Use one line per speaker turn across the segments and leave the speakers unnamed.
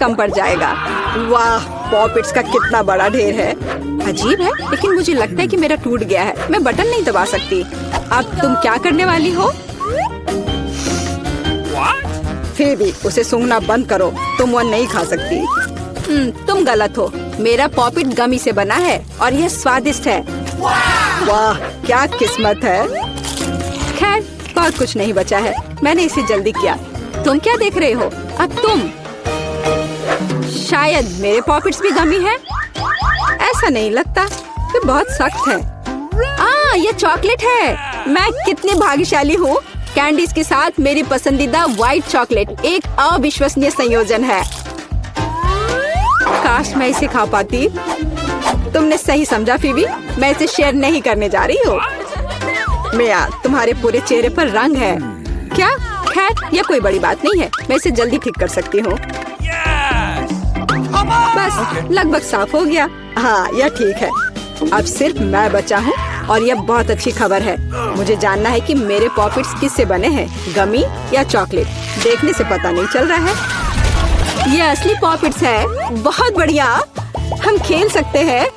कम पड़ जाएगा। वाह, पॉपिट्स का कितना बड़ा ढेर है। अजीब है, लेकिन मुझे लगता है कि मेरा टूट गया है। मैं बटन नहीं दबा सकती। अब तुम क्या करने वाली हो? फेबी, उसे सूंघना बंद करो। तुम वो नहीं खा सकती। तुम गलत हो। मेरा पॉपिट गमी से बना है और यह स्वादिष्ट है। वाह, क्या किस्मत है। खैर, बहुत कुछ नहीं बचा है। मैंने इसे जल्दी किया। तुम क्या देख रहे हो? अब तुम। शायद मेरे पॉपिट्स भी गमी है। ऐसा नहीं लगता। ये बहुत सख्त है। ये चॉकलेट है। मैं कितनी भाग्यशाली हूँ। कैंडीज के साथ मेरी पसंदीदा व्हाइट चॉकलेट एक अविश्वसनीय संयोजन है। काश मैं इसे खा पाती। तुमने सही समझा फीबी, मैं इसे शेयर नहीं करने जा रही हूँ। मिया, तुम्हारे पूरे चेहरे पर रंग है। क्या? खैर, यह कोई बड़ी बात नहीं है। मैं इसे जल्दी ठीक कर सकती हूँ। बस लगभग साफ हो गया। हाँ, यह ठीक है। अब सिर्फ मैं बचा हूँ और यह बहुत अच्छी खबर है। मुझे जानना है कि मेरे पॉपिट्स किससे बने हैं, गमी या चॉकलेट। देखने से पता नहीं चल रहा है। यह असली पॉपिट्स है। बहुत बढ़िया, हम खेल सकते हैं।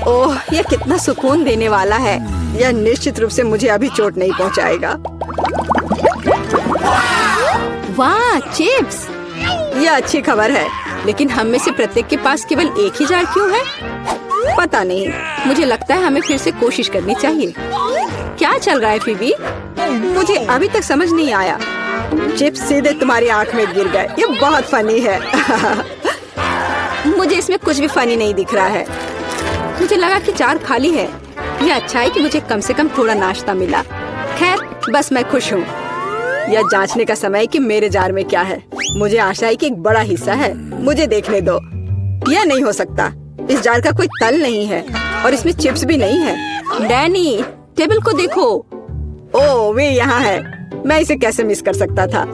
ओह, यह कितना सुकून देने वाला है। यह निश्चित रूप से मुझे अभी चोट नहीं पहुंचाएगा। वाह, चिप्स। यह अच्छी खबर है, लेकिन हम में से प्रत्येक के पास केवल एक ही जार क्यों है? पता नहीं। मुझे लगता है हमें फिर से कोशिश करनी चाहिए। क्या चल रहा है फीबी? मुझे अभी तक समझ नहीं आया। चिप्स सीधे तुम्हारी आंख में गिर गए। ये बहुत फनी है। मुझे इसमें कुछ भी फनी नहीं दिख रहा है। मुझे लगा कि जार खाली है। यह अच्छा है कि मुझे कम से कम थोड़ा नाश्ता मिला। खैर, बस मैं खुश हूँ। यह जांचने का समय है कि मेरे जार में क्या है। मुझे आशा है कि एक बड़ा हिस्सा है। मुझे देखने दो। यह नहीं हो सकता। इस जार का कोई तल नहीं है और इसमें चिप्स भी नहीं है। डैनी, टेबल को देखो। ओह, वे यहाँ है। मैं इसे कैसे मिस कर सकता था?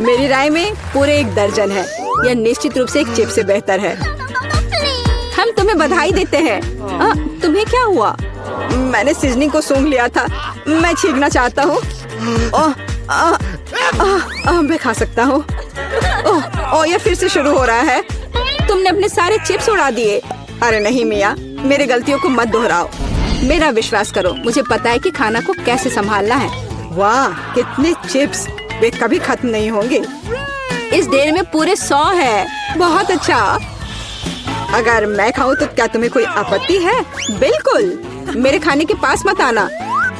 मेरी राय में पूरे 1 दर्जन है। यह निश्चित रूप से एक चिप्स से बेहतर है। हम तुम्हें बधाई देते हैं। तुम्हें क्या हुआ? मैंने सीजनिंग को सूंघ लिया था। मैं छींकना चाहता हूँ। मैं खा सकता हूँ। यह फिर से शुरू हो रहा है। तुमने अपने सारे चिप्स उड़ा दिए। अरे नहीं मिया, मेरी गलतियों को मत दोहराओ। मेरा विश्वास करो, मुझे पता है कि खाना को कैसे संभालना है। वाह, कितने चिप्स। वे कभी खत्म नहीं होंगे। इस ढेर में पूरे 100 है। बहुत अच्छा। अगर मैं खाऊं तो क्या तुम्हें कोई आपत्ति है? बिल्कुल। मेरे खाने के पास मत आना।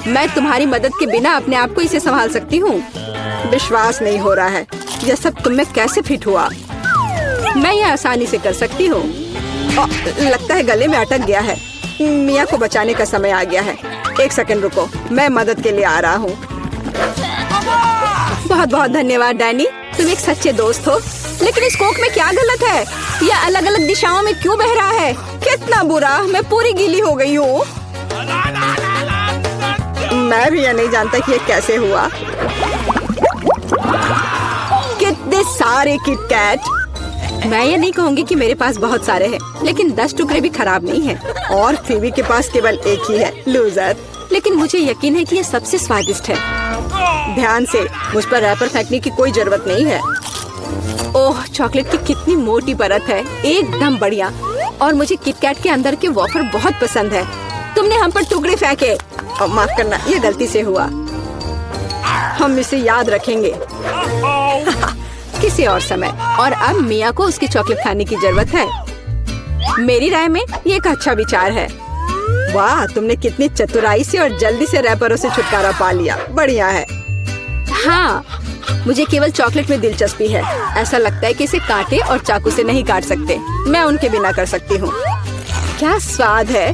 मैं तुम्हारी मदद के बिना अपने आप को इसे संभाल सकती हूँ। विश्वास नहीं हो रहा है। यह सब तुम में कैसे फिट हुआ? मैं यह आसानी से कर सकती हूँ। लगता है गले में अटक गया है। मिया को बचाने का समय आ गया है। 1 सेकंड रुको, मैं मदद के लिए आ रहा हूँ। बहुत बहुत धन्यवाद डैनी, तुम एक सच्चे दोस्त हो। लेकिन इस कोक में क्या गलत है? यह अलग अलग दिशाओं में क्यों बह रहा है? कितना बुरा, मैं पूरी गीली हो गई हूँ। मैं भी यह नहीं जानता कि यह कैसे हुआ। कितने सारे किटकैट। मैं ये नहीं कहूँगी कि मेरे पास बहुत सारे हैं, लेकिन 10 टुकड़े भी खराब नहीं हैं। और फीबी के पास केवल एक ही है, लूजर। लेकिन मुझे यकीन है कि ये सबसे स्वादिष्ट है। ध्यान से, मुझ पर रैपर फेंकने की कोई जरूरत नहीं है। ओह, चॉकलेट की कितनी मोटी परत है। एकदम बढ़िया। और मुझे किटकैट के अंदर के वॉफर बहुत पसंद है। तुमने हम पर टुकड़े फेंके। माफ करना, ये गलती से हुआ। हम इसे याद रखेंगे। किसी और समय। और अब मिया को उसकी चॉकलेट खाने की जरूरत है। मेरी राय में ये एक अच्छा विचार है। वाह, तुमने कितनी चतुराई से और जल्दी से रैपरों से छुटकारा पा लिया। बढ़िया है। हाँ, मुझे केवल चॉकलेट में दिलचस्पी है। ऐसा लगता है कि इसे कांटे और चाकू से नहीं काट सकते। मैं उनके बिना कर सकती हूँ। क्या स्वाद है।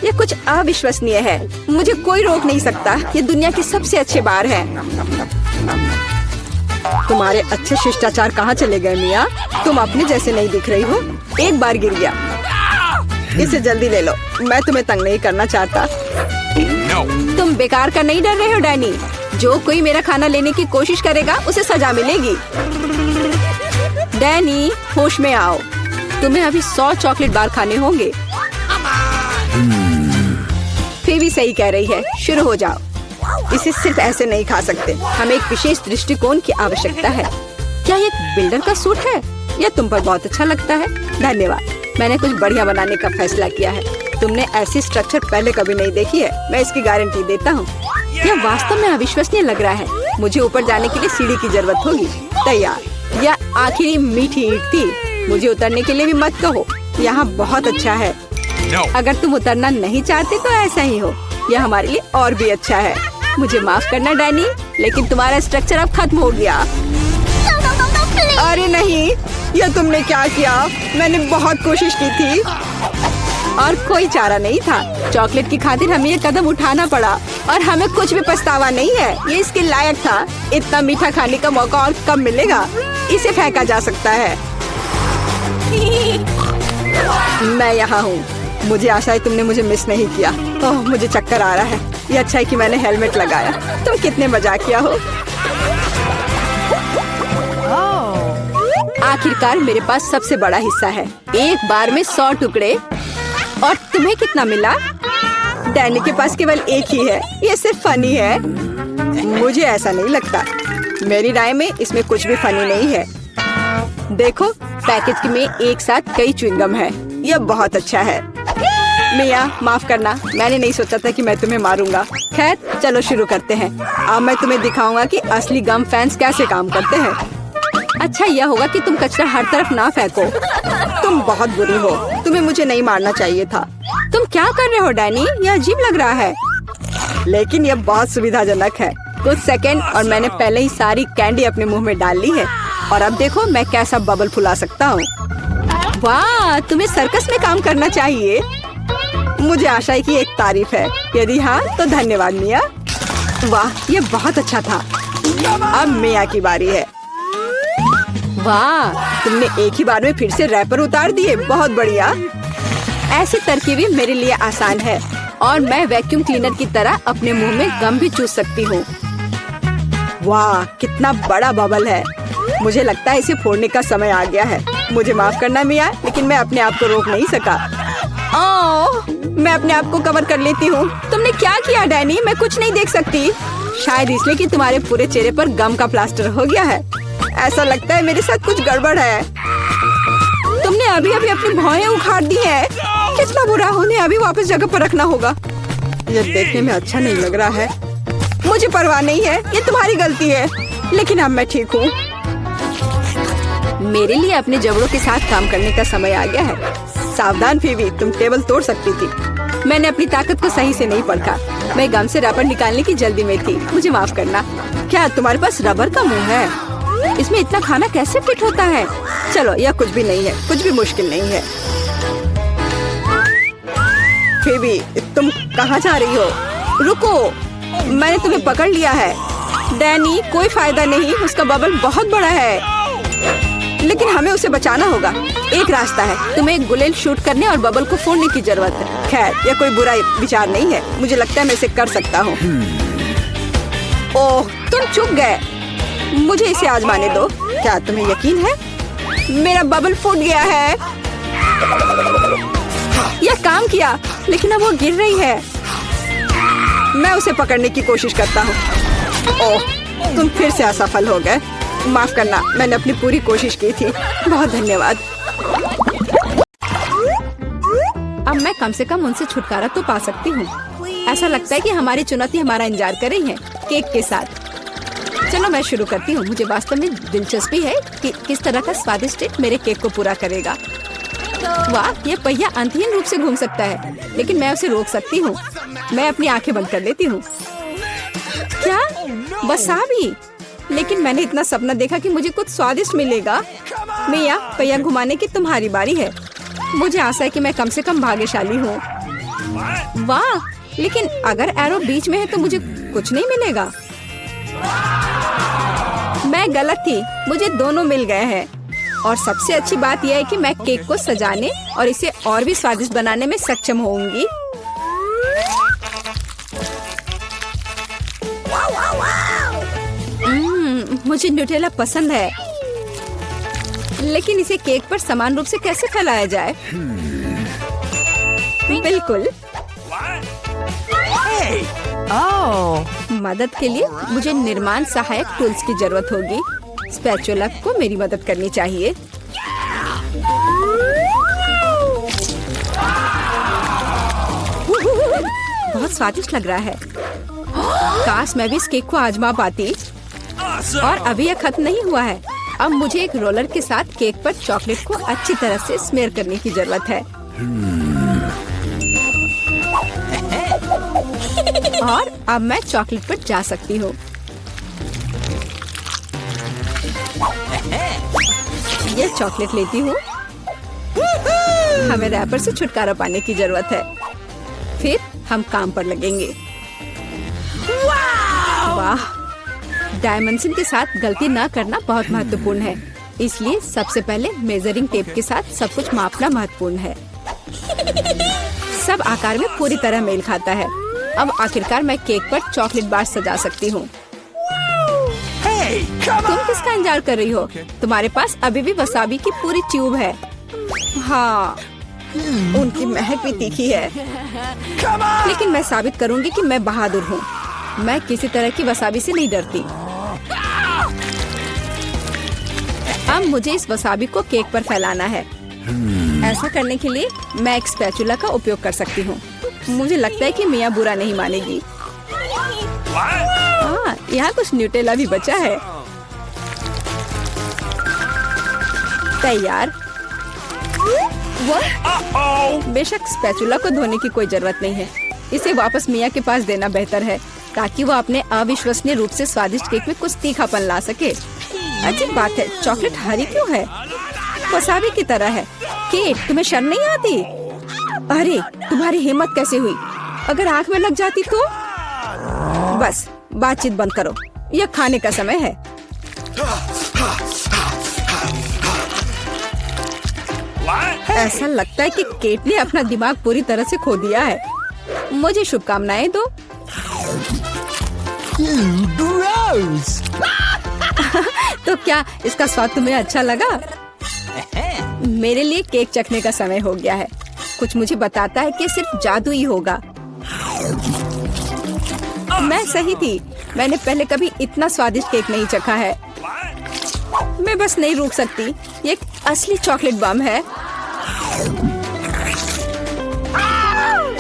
यह कुछ अविश्वसनीय है। मुझे कोई रोक नहीं सकता। ये दुनिया की सबसे अच्छे बार है। तुम्हारे अच्छे शिष्टाचार कहाँ चले गए मिया? तुम अपने जैसे नहीं दिख रही हो। एक बार गिर गया। इसे जल्दी ले लो। मैं तुम्हें तंग नहीं करना चाहता। तुम बेकार का नहीं डर रहे हो डैनी? जो कोई मेरा खाना लेने की कोशिश करेगा उसे सजा मिलेगी। डैनी, होश में आओ। तुम्हें अभी 100 चॉकलेट बार खाने होंगे। फीबी सही कह रही है। शुरू हो जाओ। इसे सिर्फ ऐसे नहीं खा सकते। हमें एक विशेष दृष्टिकोण की आवश्यकता है। क्या ये एक बिल्डर का सूट है यह तुम पर बहुत अच्छा लगता है। धन्यवाद, मैंने कुछ बढ़िया बनाने का फैसला किया है। तुमने ऐसी स्ट्रक्चर पहले कभी नहीं देखी है, मैं इसकी गारंटी देता हूँ। यह वास्तव में अविश्वसनीय लग रहा है। मुझे ऊपर जाने के लिए सीढ़ी की जरूरत होगी। तैयार। यह आखिरी मीठी ईंट थी। मुझे उतरने के लिए भी मत कहो। यहाँ बहुत अच्छा है। अगर तुम उतरना नहीं चाहते तो ऐसा ही हो। यह हमारे लिए और भी अच्छा है। मुझे माफ करना डैनी, लेकिन तुम्हारा स्ट्रक्चर अब खत्म हो गया। अरे नहीं, यह तुमने क्या किया? मैंने बहुत कोशिश की थी और कोई चारा नहीं था। चॉकलेट की खातिर हमें ये कदम उठाना पड़ा और हमें कुछ भी पछतावा नहीं है। ये इसके लायक था। इतना मीठा खाने का मौका और कब मिलेगा? इसे फेंका जा सकता है। मैं यहाँ हूँ। मुझे आशा है तुमने मुझे मिस नहीं किया। ओह, मुझे चक्कर आ रहा है। ये अच्छा है कि मैंने हेलमेट लगाया। तुम कितने मजाकिया हो। आखिरकार मेरे पास सबसे बड़ा हिस्सा है। एक बार में 100 टुकड़े। और तुम्हें कितना मिला? डैनी के पास केवल एक ही है। ये सिर्फ फनी है। मुझे ऐसा नहीं लगता। मेरी राय में इसमें कुछ भी फनी नहीं है। देखो, पैकेज में एक साथ कई च्युइंगम है। यह बहुत अच्छा है। मिया, माफ करना, मैंने नहीं सोचा था कि मैं तुम्हें मारूंगा। खैर, चलो शुरू करते हैं। अब मैं तुम्हें दिखाऊंगा कि असली गम फैंस कैसे काम करते हैं। अच्छा यह होगा कि तुम कचरा हर तरफ ना फेंको। तुम बहुत बुरी हो। तुम्हें मुझे नहीं मारना चाहिए था। तुम क्या कर रहे हो डैनी? यह अजीब लग रहा है, लेकिन यह बहुत सुविधाजनक है। कुछ सेकंड और मैंने पहले ही सारी कैंडी अपने मुंह में डाल ली है। और अब देखो मैं कैसा बबल फुला सकता हूँ। वाह, तुम्हें सर्कस में काम करना चाहिए। मुझे आशा है कि एक तारीफ है। यदि हाँ तो धन्यवाद मिया। वाह, यह बहुत अच्छा था। अब मिया की बारी है। वाह, तुमने एक ही बार में फिर से रैपर उतार दिए। बहुत बढ़िया। ऐसी तरकीबें मेरे लिए आसान है और मैं वैक्यूम क्लीनर की तरह अपने मुंह में गम भी चूस सकती हूँ। वाह, कितना बड़ा बबल है। मुझे लगता है इसे फोड़ने का समय आ गया है। मुझे माफ करना मिया, लेकिन मैं अपने आप को रोक नहीं सका। ओह, मैं अपने आप को कवर कर लेती हूँ। तुमने क्या किया डैनी? मैं कुछ नहीं देख सकती। शायद इसलिए कि तुम्हारे पूरे चेहरे पर गम का प्लास्टर हो गया है। ऐसा लगता है मेरे साथ कुछ गड़बड़ है। तुमने अभी अभी अपनी भौहें उखाड़ दी है। कितना बुरा। उन्हें अभी वापस जगह पर रखना होगा। यह देखने में अच्छा नहीं लग रहा है। मुझे परवाह नहीं है, ये तुम्हारी गलती है। लेकिन अब मैं ठीक हूँ। मेरे लिए अपने जबड़ों के साथ काम करने का समय आ गया है। सावधान फीबी, तुम टेबल तोड़ सकती थी। मैंने अपनी ताकत को सही से नहीं परखा। मैं गम से रबर निकालने की जल्दी में थी। मुझे माफ करना। क्या तुम्हारे पास रबर का मुंह है? इसमें इतना खाना कैसे फिट होता है? चलो, यह कुछ भी नहीं है। कुछ भी मुश्किल नहीं है। फीबी, तुम कहाँ जा रही हो? रुको, मैंने तुम्हें पकड़ लिया है। डैनी, कोई फायदा नहीं। उसका बबल बहुत बड़ा है, लेकिन हमें उसे बचाना होगा। एक रास्ता है, तुम्हें एक बुलेट शूट करने और बबल को फोड़ने की जरूरत है। खैर, यह कोई बुरा विचार नहीं है। मुझे लगता है मैं इसे कर सकता हूँ। ओह, तुम चुप गए। मुझे इसे आजमाने दो। क्या तुम्हें यकीन है? मेरा बबल फूट गया है। यह काम किया, लेकिन अब वो गिर रही है। मैं उसे पकड़ने की कोशिश करता हूँ। ओह, तुम फिर से असफल हो गए। माफ करना, मैंने अपनी पूरी कोशिश की थी। बहुत धन्यवाद। अब मैं कम से कम उनसे छुटकारा तो पा सकती हूँ। ऐसा लगता है कि हमारी चुनौती हमारा इंतजार कर रही है, केक के साथ। चलो मैं शुरू करती हूँ। मुझे वास्तव में दिलचस्पी है कि किस तरह का स्वादिष्ट केक मेरे केक को पूरा करेगा। वाह, ये पहिया अंतहीन रूप से घूम सकता है, लेकिन मैं उसे रोक सकती हूँ। मैं अपनी आंखें बंद कर लेती हूँ। क्या? वसाबी? लेकिन मैंने इतना सपना देखा कि मुझे कुछ स्वादिष्ट मिलेगा। मिया, पहिया घुमाने की तुम्हारी बारी है। मुझे आशा है कि मैं कम से कम भाग्यशाली हूँ। वाह, लेकिन अगर एरो बीच में है तो मुझे कुछ नहीं मिलेगा। मैं गलत थी। मुझे दोनों मिल गए हैं। और सबसे अच्छी बात यह है कि मैं केक को सजाने और इसे और भी स्वादिष्ट बनाने में सक्षम होंगी। मुझे न्यूटेला पसंद है, लेकिन इसे केक पर समान रूप से कैसे फैलाया जाए? बिल्कुल। मदद के लिए मुझे निर्माण सहायक टूल्स की जरूरत होगी। स्पैचुला को मेरी मदद करनी चाहिए। स्वादिष्ट लग रहा है। काश मैं भी इस केक को आजमा पाती। और अभी यह खत्म नहीं हुआ है। अब मुझे एक रोलर के साथ केक पर चॉकलेट को अच्छी तरह से स्मेयर करने की जरूरत है। और अब मैं चॉकलेट पर जा सकती हूँ। यह चॉकलेट लेती हूँ। हमें रैपर से छुटकारा पाने की जरूरत है। फिर हम काम पर लगेंगे। वाह! डायमेंशन के साथ गलती न करना बहुत महत्वपूर्ण है। इसलिए सबसे पहले मेजरिंग टेप के साथ सब कुछ मापना महत्वपूर्ण है। सब आकार में पूरी तरह मेल खाता है। अब आखिरकार मैं केक पर चॉकलेट बार सजा सकती हूँ। तुम किसका इंतजार कर रही हो? तुम्हारे पास अभी भी वसाबी की पूरी ट्यूब है। हाँ, उनकी महक भी तीखी है। लेकिन मैं साबित करूंगी कि मैं बहादुर हूँ। मैं किसी तरह की वसाबी से नहीं डरती। अब मुझे इस वसाबी को केक पर फैलाना है। ऐसा करने के लिए मैं एक स्पैचुला का उपयोग कर सकती हूँ। मुझे लगता है कि मियाँ बुरा नहीं मानेगी। हाँ, यहाँ कुछ न्यूटेला भी बचा है। तैयार। बेशक स्पैचुला को धोने की कोई जरूरत नहीं है। इसे वापस मियाँ के पास देना बेहतर है, ताकि वो अपने अविश्वसनीय रूप से स्वादिष्ट केक में कुछ तीखापन ला सके। अजीब बात है, चॉकलेट हरी क्यों है? वसाबी की तरह है। केट, तुम्हें शर्म नहीं आती? अरे, तुम्हारी हिम्मत कैसे हुई? अगर आँख में लग जाती तो? बस, बातचीत बंद करो। यह खाने का समय है। ऐसा लगता है कि केट ने अपना दिमाग पूरी तरह से खो दिया है। मुझे शुभकामनाएं दो। तो क्या इसका स्वाद तुम्हें अच्छा लगा? मेरे लिए केक चखने का समय हो गया है। कुछ मुझे बताता है कि सिर्फ जादू ही होगा। मैं सही थी। मैंने पहले कभी इतना स्वादिष्ट केक नहीं चखा है। मैं बस नहीं रुक सकती। ये एक असली चॉकलेट बम है।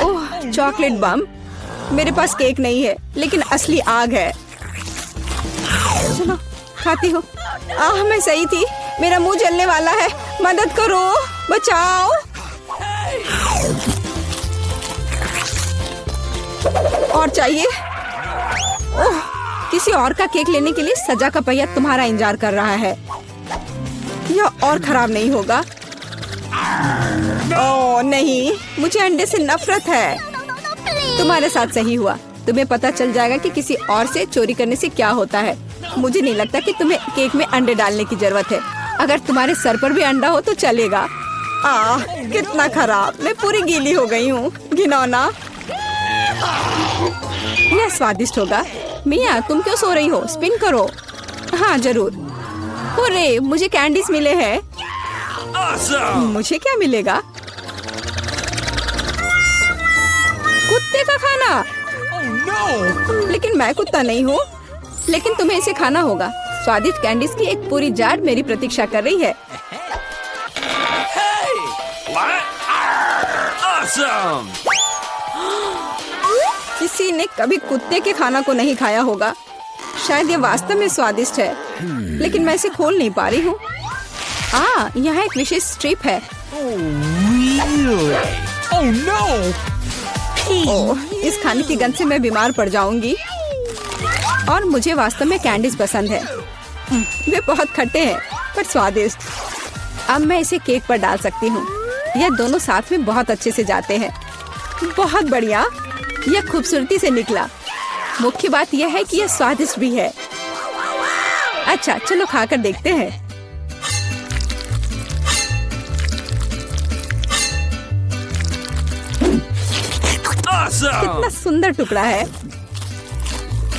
ओह, चॉकलेट बम। मेरे पास केक नहीं है, लेकिन असली आग है। चलो, खाती हूँ। मैं सही थी। मेरा मुंह जलने वाला है। मदद करो, बचाओ। और चाहिए? ओह, किसी और का केक लेने के लिए सजा का पहिया तुम्हारा इंतजार कर रहा है। यह और खराब नहीं होगा। ओह नहीं, मुझे अंडे से नफरत है। तुम्हारे साथ सही हुआ। तुम्हें पता चल जाएगा कि किसी और से चोरी करने से क्या होता है। मुझे नहीं लगता कि तुम्हें केक में अंडे डालने की जरूरत है। अगर तुम्हारे सर पर भी अंडा हो तो चलेगा। कितना खराब। मैं पूरी गीली हो गई हूँ। घिनौना। यह स्वादिष्ट होगा। मियाँ, तुम क्यों सो रही हो? स्पिन करो। हाँ जरूर। अरे, मुझे कैंडीज मिले हैं। मुझे क्या मिलेगा? कुत्ते का खाना। लेकिन मैं कुत्ता नहीं हूँ। लेकिन तुम्हें इसे खाना होगा। स्वादिष्ट कैंडीज की एक पूरी जार मेरी प्रतीक्षा कर रही है। किसी ने कभी कुत्ते के खाना को नहीं खाया होगा। शायद ये वास्तव में स्वादिष्ट है, लेकिन मैं इसे खोल नहीं पा रही हूँ। यहाँ एक विशेष स्ट्रिप है। ओह, इस खाने की गंध से मैं बीमार पड़ जाऊंगी। और मुझे वास्तव में कैंडीज पसंद है। वे बहुत खट्टे हैं पर स्वादिष्ट। अब मैं इसे केक पर डाल सकती हूँ। यह दोनों साथ में बहुत अच्छे से जाते हैं। बहुत बढ़िया। यह खूबसूरती से निकला। मुख्य बात यह है कि यह स्वादिष्ट भी है। अच्छा, चलो खाकर देखते हैं। कितना सुंदर टुकड़ा है।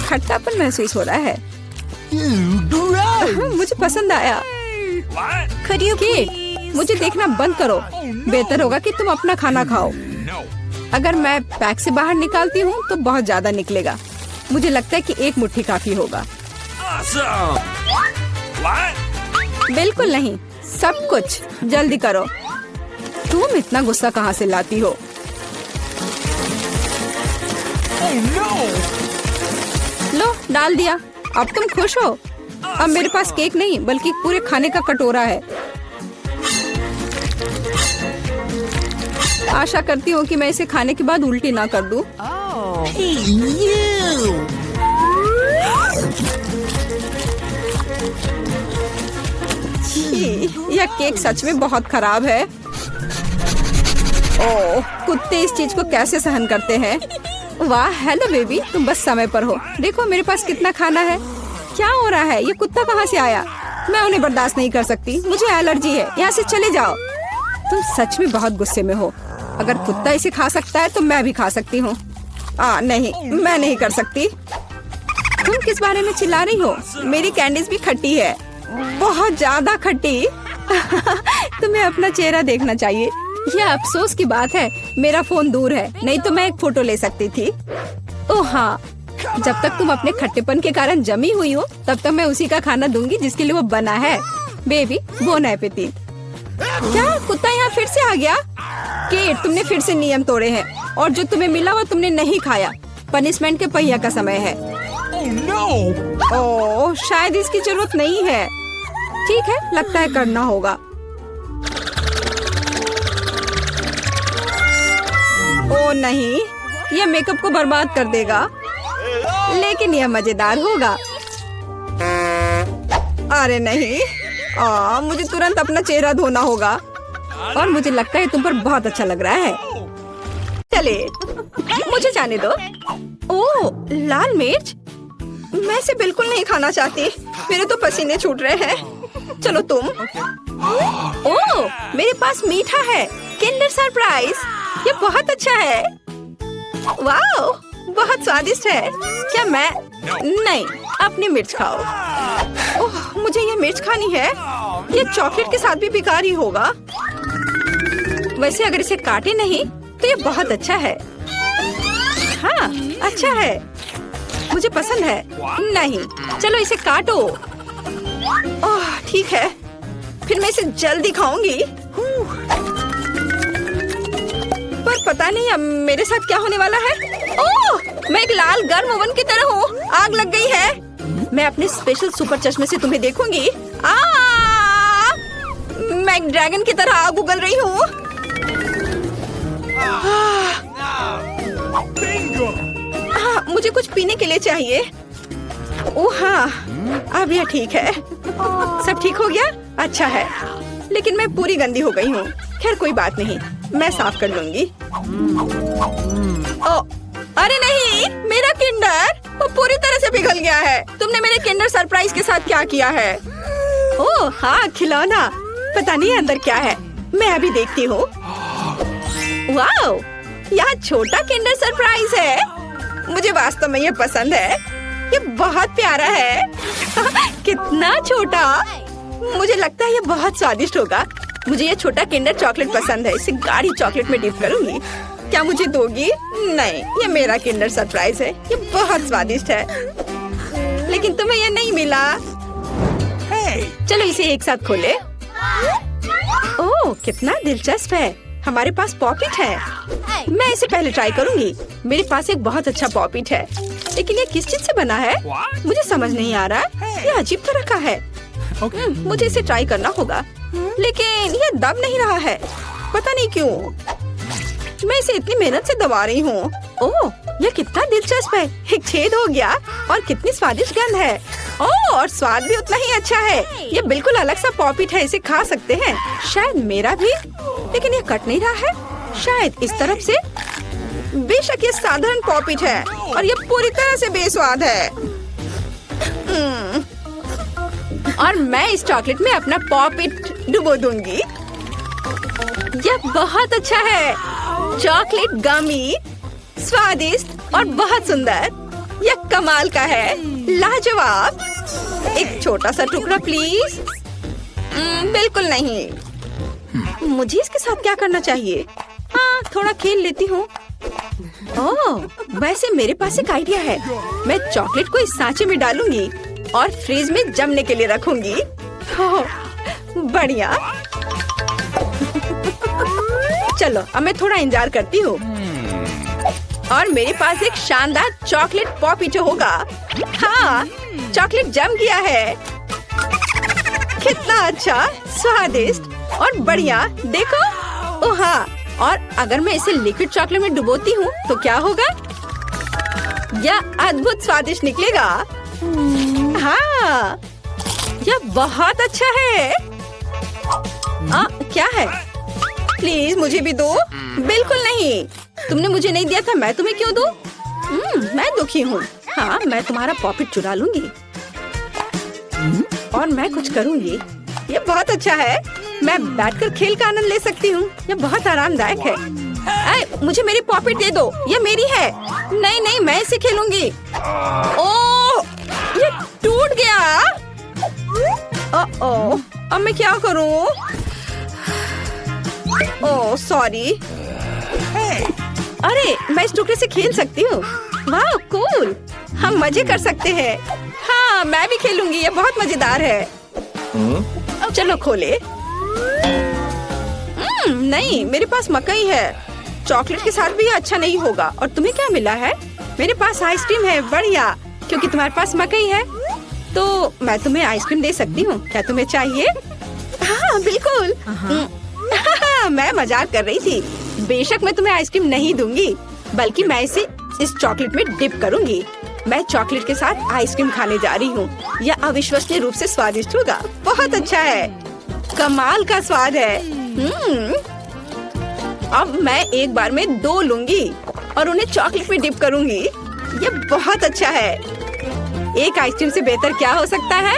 खट्टापन महसूस हो रहा है। मुझे पसंद आया। केट, मुझे देखना बंद करो। बेहतर होगा कि तुम अपना खाना खाओ। अगर मैं पैक से बाहर निकालती हूँ तो बहुत ज्यादा निकलेगा। मुझे लगता है कि एक मुट्ठी काफी होगा। बिल्कुल नहीं, सब कुछ। जल्दी करो। तुम इतना गुस्सा कहाँ से लाती हो? लो, डाल दिया। अब तुम खुश हो? अब मेरे पास केक नहीं बल्कि पूरे खाने का कटोरा है। आशा करती हूँ कि मैं इसे खाने के बाद उल्टी ना कर दूं। यह केक सच में बहुत खराब है। ओह, कुत्ते इस चीज को कैसे सहन करते हैं? वाह, हेलो बेबी, तुम बस समय पर हो। देखो मेरे पास कितना खाना है। क्या हो रहा है? ये कुत्ता कहाँ से आया? मैं उन्हें बर्दाश्त नहीं कर सकती, मुझे एलर्जी है। यहाँ से चले जाओ। तुम सच में बहुत गुस्से में हो। अगर कुत्ता इसे खा सकता है तो मैं भी खा सकती हूँ। नहीं, मैं नहीं कर सकती। तुम किस बारे में चिल्ला रही हो? मेरी कैंडीज भी खट्टी है, बहुत ज्यादा खट्टी। तुम्हें अपना चेहरा देखना चाहिए। यह अफसोस की बात है, मेरा फोन दूर है, नहीं तो मैं एक फोटो ले सकती थी। ओह हाँ, जब तक तुम अपने खट्टेपन के कारण जमी हुई हो तब तक मैं उसी का खाना दूंगी जिसके लिए वो बना है। Baby, bone appétit. क्या कुत्ता यहाँ फिर से आ गया? केट, तुमने फिर से नियम तोड़े हैं और जो तुम्हें मिला वो तुमने नहीं खाया। पनिशमेंट के पहिया का समय है। ओह, शायद इसकी जरूरत नहीं है। ठीक है, लगता है करना होगा। ओह नहीं, यह मेकअप को बर्बाद कर देगा, लेकिन यह मजेदार होगा। अरे नहीं, मुझे तुरंत अपना चेहरा धोना होगा और मुझे लगता है तुम पर बहुत अच्छा लग रहा है। चले, मुझे जाने दो। ओह, लाल मिर्च, मैं इसे बिल्कुल नहीं खाना चाहती। मेरे तो पसीने छूट रहे हैं। चलो तुम। ओह, मेरे पास मीठा है, किंडर सरप्राइज। ये बहुत अच्छा है। वाह, बहुत स्वादिष्ट है। क्या मैं? नहीं, अपनी मिर्च खाओ। ओह, मुझे ये मिर्च खानी है। ये चॉकलेट के साथ भी बेकार ही होगा। वैसे अगर इसे काटे नहीं तो ये बहुत अच्छा है। हाँ, अच्छा है, मुझे पसंद है। नहीं, चलो इसे काटो। ओह, ठीक है, फिर मैं इसे जल्दी खाऊंगी। पर पता नहीं अब मेरे साथ क्या होने वाला है। ओह, मैं एक लाल गर्म ओवन की तरह हूँ। आग लग गई है। मैं अपने स्पेशल सुपर चश्मे से तुम्हें देखूंगी। मैं एक ड्रैगन की तरह आग उगल रही हूँ। मुझे कुछ पीने के लिए चाहिए। ओह हाँ, अब यह ठीक है। सब ठीक हो गया? अच्छा है, लेकिन मैं पूरी गंदी हो गई हूँ। खैर कोई बात नहीं, मैं साफ कर लूंगी। ओह, अरे नहीं, मेरा किंडर वो पूरी तरह से पिघल गया है। तुमने मेरे किंडर सरप्राइज के साथ क्या किया है? ओह हाँ, खिलौना। पता नहीं अंदर क्या है, मैं अभी देखती हूँ। वाओ, यहाँ छोटा किंडर सरप्राइज है। मुझे वास्तव में ये पसंद है। ये बहुत प्यारा है। कितना छोटा। मुझे लगता है ये बहुत स्वादिष्ट होगा। मुझे ये छोटा किंडर चॉकलेट पसंद है। इसे गाढ़ी चॉकलेट में डिप करूंगी। क्या मुझे दोगी? नहीं, ये मेरा किंडर सरप्राइज है। ये बहुत स्वादिष्ट है, लेकिन तुम्हें ये नहीं मिला। चलो इसे एक साथ खोले। ओह, कितना दिलचस्प है। हमारे पास पॉपिट है। मैं इसे पहले ट्राई करूंगी। मेरे पास एक बहुत अच्छा पॉपिट है, लेकिन ये किस चीज से बना है मुझे समझ नहीं आ रहा। ये अजीब तरह का है। मुझे इसे ट्राई करना होगा, लेकिन ये दब नहीं रहा है। पता नहीं क्यों। मैं इसे इतनी मेहनत से दबा रही हूँ। ओह, यह कितना दिलचस्प है। एक छेद हो गया और कितनी स्वादिष्ट गंध है। ओह, और स्वाद भी उतना ही अच्छा है। ये बिल्कुल अलग सा पॉपिट है, इसे खा सकते हैं। शायद मेरा भी, लेकिन ये कट नहीं रहा है। शायद इस तरफ से। बेशक ये साधारण पॉपिट है और ये पूरी तरह से बेस्वाद है। और मैं इस चॉकलेट में अपना पॉपिट डुबो दूंगी। यह बहुत अच्छा है। चॉकलेट गमी, स्वादिष्ट और बहुत सुंदर। यह कमाल का है, लाजवाब। एक छोटा सा टुकड़ा प्लीज। बिल्कुल नहीं। मुझे इसके साथ क्या करना चाहिए? हाँ, थोड़ा खेल लेती हूँ। ओह, वैसे मेरे पास एक आइडिया है। मैं चॉकलेट को इस सांचे में डालूंगी और फ्रिज में जमने के लिए रखूंगी। ओह, बढ़िया। चलो अब मैं थोड़ा इंतजार करती हूँ। और मेरे पास एक शानदार चॉकलेट पॉपिटो होगा। हाँ, चॉकलेट जम गया है। कितना अच्छा, स्वादिष्ट और बढ़िया। देखो, ओह हाँ, और अगर मैं इसे लिक्विड चॉकलेट में डुबोती हूँ तो क्या होगा? यह अद्भुत स्वादिष्ट निकलेगा। हाँ, यह बहुत अच्छा है। क्या है? प्लीज मुझे भी दो। बिल्कुल नहीं, तुमने मुझे नहीं दिया था, मैं तुम्हें क्यों दूं? मैं दुखी हूँ। हाँ, मैं तुम्हारा पॉपिट चुरा लूंगी और मैं कुछ करूंगी। ये बहुत अच्छा है। मैं बैठकर खेल का आनंद ले सकती हूँ। ये बहुत आरामदायक है। मुझे मेरी पॉपिट दे दो, ये मेरी है। नहीं नहीं, मैं इसे खेलूंगी। ओह, ये टूट गया। ओह, अब मैं क्या करूँ? Oh sorry. अरे, मैं इस टुकड़े से खेल सकती हूँ। वाह कूल, हम मजे कर सकते हैं। हाँ, मैं भी खेलूंगी, ये बहुत मजेदार है। चलो खोले। नहीं, मेरे पास मकई है। चॉकलेट के साथ भी ये अच्छा नहीं होगा। और तुम्हें क्या मिला है? मेरे पास आइसक्रीम है। बढ़िया, क्योंकि तुम्हारे पास मकई है तो मैं तुम्हें आइसक्रीम दे सकती हूँ। क्या तुम्हें चाहिए? हाँ बिल्कुल। मैं मजाक कर रही थी। बेशक मैं तुम्हें आइसक्रीम नहीं दूंगी, बल्कि मैं इसे इस चॉकलेट में डिप करूंगी। मैं चॉकलेट के साथ आइसक्रीम खाने जा रही हूँ। यह अविश्वसनीय रूप से स्वादिष्ट होगा। बहुत अच्छा है, कमाल का स्वाद है। अब मैं एक बार में 2 लूंगी और उन्हें चॉकलेट में डिप करूंगी। ये बहुत अच्छा है। एक आइसक्रीम से बेहतर क्या हो सकता है?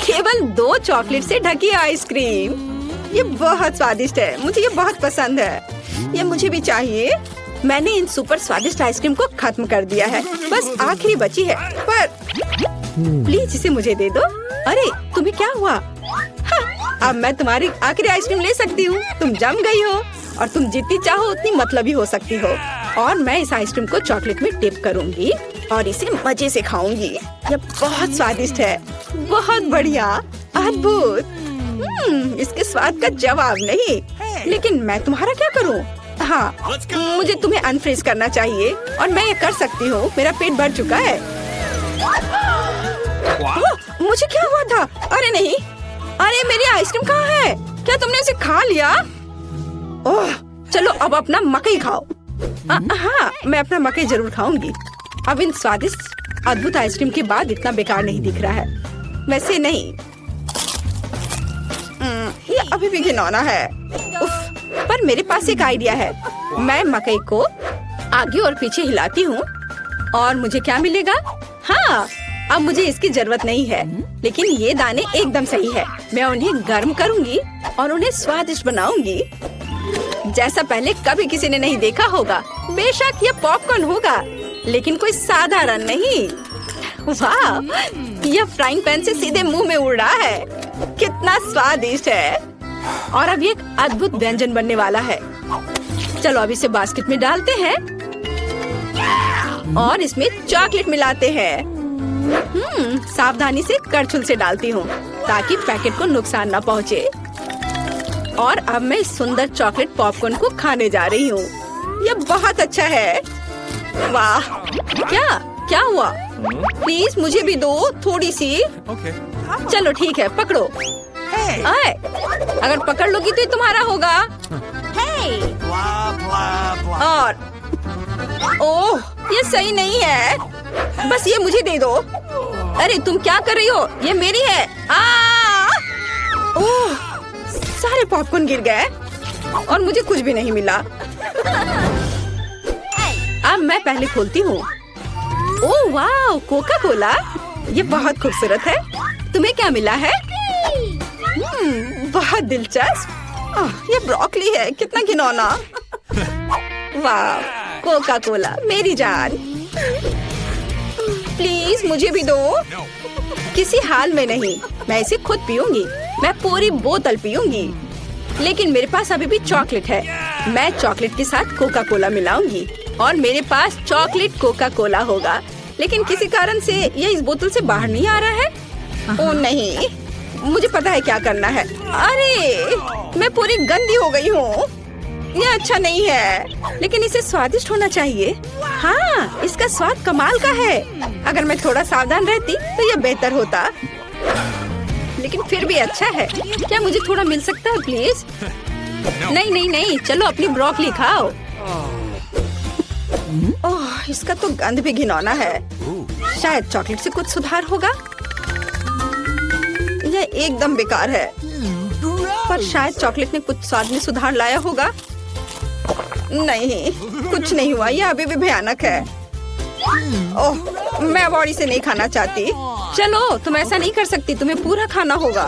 केवल 2 चॉकलेट से ढकी आइसक्रीम। ये बहुत स्वादिष्ट है। मुझे ये बहुत पसंद है। ये मुझे भी चाहिए। मैंने इन सुपर स्वादिष्ट आइसक्रीम को खत्म कर दिया है। बस आखिरी बची है, पर प्लीज इसे मुझे दे दो। अरे, तुम्हें क्या हुआ? हाँ, अब मैं तुम्हारी आखिरी आइसक्रीम ले सकती हूँ। तुम जम गई हो और तुम जितनी चाहो उतनी मतलबी हो सकती हो। और मैं इस आइसक्रीम को चॉकलेट में डिप करूंगी और इसे मजे से खाऊंगी। ये बहुत स्वादिष्ट है। बहुत बढ़िया, अद्भुत। इसके स्वाद का जवाब नहीं। लेकिन मैं तुम्हारा क्या करूं? हाँ, मुझे तुम्हें अनफ्रीज करना चाहिए और मैं ये कर सकती हूँ। मेरा पेट भर चुका है। मुझे क्या हुआ था? अरे नहीं, अरे मेरी आइसक्रीम कहाँ है? क्या तुमने इसे खा लिया? ओह, चलो अब अपना मकई खाओ। हाँ, मैं अपना मकई जरूर खाऊंगी। अब इन स्वादिष्ट अद्भुत आइसक्रीम के बाद इतना बेकार नहीं दिख रहा है। वैसे नहीं, ये अभी भी घिनौना है। उफ, पर मेरे पास एक आइडिया है। मैं मकई को आगे और पीछे हिलाती हूँ और मुझे क्या मिलेगा? हाँ, अब मुझे इसकी जरूरत नहीं है, लेकिन ये दाने एकदम सही है। मैं उन्हें गर्म करूंगी और उन्हें स्वादिष्ट बनाऊंगी, जैसा पहले कभी किसी ने नहीं देखा होगा। बेशक ये पॉपकॉर्न होगा, लेकिन कोई साधारण नहीं। वाह, यह फ्राइंग पैन से सीधे मुंह में उड़ रहा है। कितना स्वादिष्ट है। और अब ये एक अद्भुत व्यंजन बनने वाला है। चलो अब इसे बास्केट में डालते हैं और इसमें चॉकलेट मिलाते हैं। सावधानी से करछुल से डालती हूँ ताकि पैकेट को नुकसान न पहुँचे। और अब मैं इस सुंदर चॉकलेट पॉपकॉर्न को खाने जा रही हूँ। यह बहुत अच्छा है। वाह, क्या हुआ? प्लीज मुझे भी दो थोड़ी सी। चलो ठीक है, पकड़ो। आए, अगर पकड़ लोगी तो ये तुम्हारा होगा। और ओह, ये सही नहीं है। बस ये मुझे दे दो। अरे तुम क्या कर रही हो? ये मेरी है। ओह, सारे पॉपकॉर्न गिर गए और मुझे कुछ भी नहीं मिला। अब मैं पहले खोलती हूँ। ओह वाह, कोका कोला। ये बहुत खूबसूरत है। तुम्हें क्या मिला है? बहुत दिलचस्प। ये ब्रोकली है। कितना घिनौना। वाह, कोका कोला मेरी जान। प्लीज मुझे भी दो। किसी हाल में नहीं, मैं इसे खुद पीऊंगी। मैं पूरी बोतल पीऊंगी। लेकिन मेरे पास अभी भी चॉकलेट है। मैं चॉकलेट के साथ कोका कोला मिलाऊंगी और मेरे पास चॉकलेट कोका कोला होगा। लेकिन किसी कारण से ये इस बोतल से बाहर नहीं आ रहा है। ओह नहीं, मुझे पता है क्या करना है। अरे मैं पूरी गंदी हो गई हूँ। ये अच्छा नहीं है, लेकिन इसे स्वादिष्ट होना चाहिए। हाँ, इसका स्वाद कमाल का है। अगर मैं थोड़ा सावधान रहती तो ये बेहतर होता, लेकिन फिर भी अच्छा है। क्या मुझे थोड़ा मिल सकता है प्लीज? नहीं नहीं नहीं, चलो अपनी ब्रोकली खाओ। ओह, इसका तो गंध भी घिनौना है। शायद चॉकलेट से कुछ सुधार होगा। यह एकदम बेकार है, पर शायद चॉकलेट ने कुछ स्वाद में सुधार लाया होगा। नहीं, कुछ नहीं हुआ, यह अभी भी भयानक है। ओह, मैं अब और इसे नहीं खाना चाहती। चलो, तुम ऐसा नहीं कर सकती, तुम्हें पूरा खाना होगा।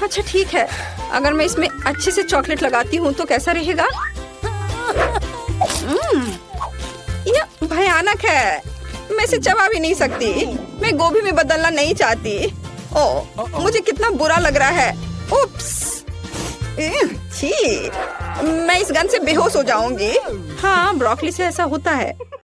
अच्छा ठीक है, अगर मैं इसमें अच्छे से चॉकलेट लगाती हूँ तो कैसा रहेगा? यह भयानक है, मैं इसे चबा भी नहीं सकती। मैं गोभी में बदलना नहीं चाहती। ओह, मुझे कितना बुरा लग रहा है। उप्स, छी, मैं इस गंध से बेहोश हो जाऊंगी। हाँ, ब्रोकली से ऐसा होता है।